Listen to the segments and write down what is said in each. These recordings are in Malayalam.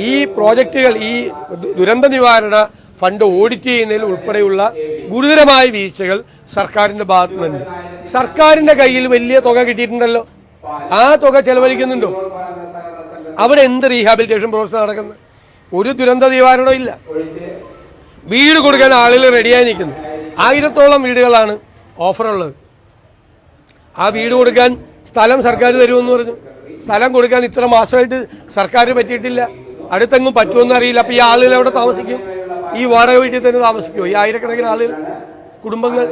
ഈ പ്രോജക്റ്റുകൾ ഈ ദുരന്ത നിവാരണ ഫണ്ട് ഓഡിറ്റ് ചെയ്യുന്നതിൽ ഉൾപ്പെടെയുള്ള ഗുരുതരമായ വീഴ്ചകൾ സർക്കാരിന്റെ ഭാഗത്തു നിന്നുണ്ട്. സർക്കാരിന്റെ കയ്യിൽ വലിയ തുക കിട്ടിയിട്ടുണ്ടല്ലോ, ആ തുക ചെലവഴിക്കുന്നുണ്ടോ? അവിടെ എന്ത് റീഹാബിലിറ്റേഷൻ പ്രോസസ് നടക്കുന്നത്? ഒരു ദുരന്ത നിവാരണവും ഇല്ല. വീട് കൊടുക്കാൻ ആളുകൾ റെഡിയായി നിൽക്കുന്നു. 1000-ഓളം വീടുകളാണ് ഓഫറുള്ളത്. ആ വീട് കൊടുക്കാൻ സ്ഥലം സർക്കാർ തരുമെന്ന് പറഞ്ഞു. സ്ഥലം കൊടുക്കാൻ ഇത്ര മാസമായിട്ട് സർക്കാർ പറ്റിയിട്ടില്ല. അടുത്തെങ്ങും പറ്റുമെന്ന് അറിയില്ല. അപ്പൊ ഈ ആളുകൾ എവിടെ താമസിക്കും? ഈ വാടക വീട്ടിൽ തന്നെ താമസിക്കുമോ ഈ ആയിരക്കണക്കിന് ആളുകൾ, കുടുംബങ്ങൾ?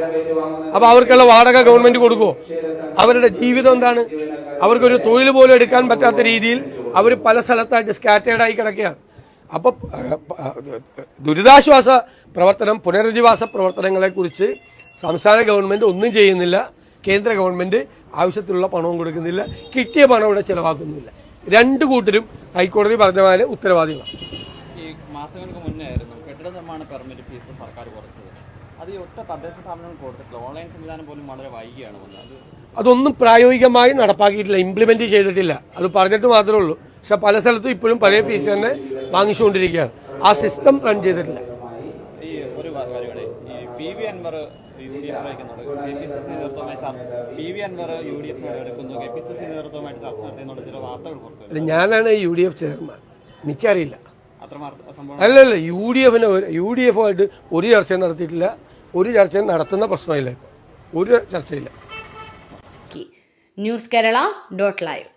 അപ്പൊ അവർക്കുള്ള വാടക ഗവൺമെന്റ് കൊടുക്കുമോ? അവരുടെ ജീവിതം എന്താണ്? അവർക്കൊരു തൊഴിൽ പോലും എടുക്കാൻ പറ്റാത്ത രീതിയിൽ അവർ പല സ്ഥലത്തായിട്ട് സ്കാറ്റേർഡായി കിടക്കുകയാണ്. അപ്പൊ ദുരിതാശ്വാസ പ്രവർത്തനം, പുനരധിവാസ പ്രവർത്തനങ്ങളെ കുറിച്ച് സംസ്ഥാന ഗവൺമെന്റ് ഒന്നും ചെയ്യുന്നില്ല. കേന്ദ്ര ഗവൺമെന്റ് ആവശ്യത്തിലുള്ള പണവും കൊടുക്കുന്നില്ല. കിട്ടിയ പണം ഇവിടെ ചെലവാക്കുന്നില്ല. രണ്ടു കൂട്ടരും ഹൈക്കോടതി പറഞ്ഞ പോലെ ഉത്തരവാദികളാണ്. ഈ മാസങ്ങൾക്ക് മുന്നേ ആയിരുന്നു കെട്ടിട നിർമ്മാണ പെർമിറ്റ് ഫീസ് സർക്കാർ കുറച്ചത്. അത് ഈ ഒറ്റ തദ്ദേശ സ്ഥാപനങ്ങൾ കൊടുത്തിട്ടില്ല. ഓൺലൈൻ സംവിധാനം പോലും വളരെ വൈകിയാണ് വന്നത്. അതൊന്നും പ്രായോഗികമായി നടപ്പാക്കിയിട്ടില്ല, ഇംപ്ലിമെന്റ് ചെയ്തിട്ടില്ല. അത് പറഞ്ഞിട്ട് മാത്രമേ ഉള്ളൂ. പക്ഷെ പല സ്ഥലത്തും ഇപ്പോഴും പഴയ ഫീസ് തന്നെ വാങ്ങിച്ചുകൊണ്ടിരിക്കുകയാണ്. ആ സിസ്റ്റം റൺ ചെയ്തിട്ടില്ല. ഈ ഒരു കാര്യങ്ങളെ ഈ PV Anwar UDF അയക്കുന്നുണ്ട്, KPCC നേതൃത്വമായി എടുക്കുന്നു, KPCC നേതൃത്വമായിട്ട് ചർച്ച നടത്തുന്നുള്ള ചില വാർത്തകൾ പുറത്തു. ഞാനാണ് UDF ചെയർമാൻ, എനിക്കറിയില്ല. സംഭവം അല്ലല്ല, UDF-ആയിട്ട് ഒരു ചർച്ചയും നടത്തിയിട്ടില്ല. ഒരു ചർച്ചയും നടത്തുന്ന പ്രശ്നമില്ല. ഒരു ചർച്ചയില്ല. News Kerala .live